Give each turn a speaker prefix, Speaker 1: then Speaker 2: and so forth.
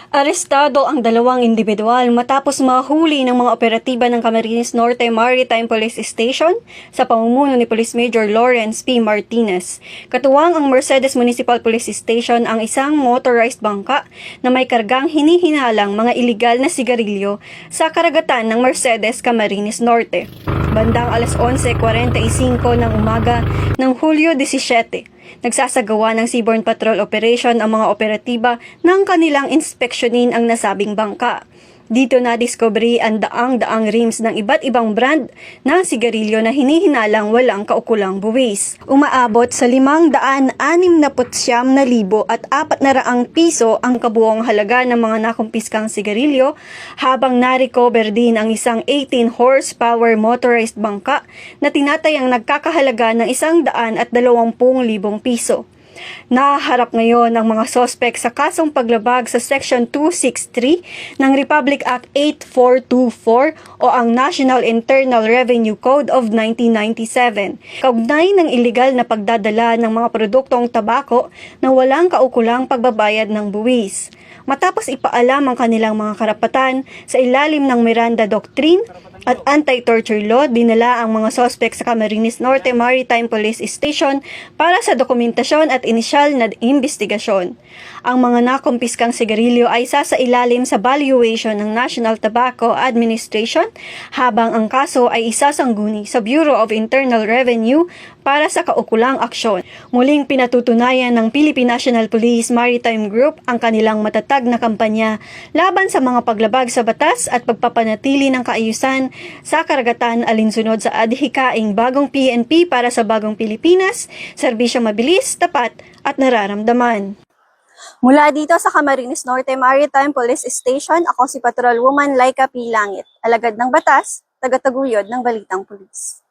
Speaker 1: Arestado ang dalawang individual matapos mahuli ng mga operatiba ng Camarines Norte Maritime Police Station sa pamumuno ni Police Major Lawrence P. Martinez. Katuwang ang Mercedes Municipal Police Station ang isang motorized bangka na may kargang hinihinalang mga iligal na sigarilyo sa karagatan ng Mercedes, Camarines Norte. Bandang alas 11:45 ng umaga ng Hulyo 17. Nagsasagawa ng Seaborne Patrol Operation ang mga operatiba ng kanilang inspeksyonin ang nasabing bangka. Dito na-discovery ang daang-daang rims ng iba't ibang brand ng sigarilyo na hinihinalang walang kaukulang buwis. Umaabot sa 569,400 piso ang kabuong halaga ng mga nakumpiskang sigarilyo, habang na-recover din ang isang 18 horsepower motorized bangka na tinatayang nagkakahalaga ng 120,000 piso. Nahaharap ngayon ang mga sospek sa kasong paglabag sa Section 263 ng Republic Act 8424 o ang National Internal Revenue Code of 1997, kaugnay ng iligal na pagdadala ng mga produktong tabako na walang kaukulang pagbabayad ng buwis. Matapos ipaalam ang kanilang mga karapatan sa ilalim ng Miranda Doctrine at Anti-Torture Law, dinala ang mga sospek sa Camarines Norte Maritime Police Station para sa dokumentasyon at inisyal na investigasyon. Ang mga nakumpiskang sigarilyo ay sasailalim sa valuation ng National Tobacco Administration, habang ang kaso ay isasangguni sa Bureau of Internal Revenue para sa kaukulang aksyon. Muling pinatutunayan ng Philippine National Police Maritime Group ang kanilang matatag na kampanya laban sa mga paglabag sa batas at pagpapanatili ng kaayusan sa karagatan, alinsunod sa adhikaing Bagong PNP para sa Bagong Pilipinas, serbisyong mabilis, tapat at nararamdaman. Mula dito sa Camarines Norte Maritime Police Station, ako si Patrolwoman Laika P. Langit, alagad ng batas, tagataguyod ng Balitang Pulis.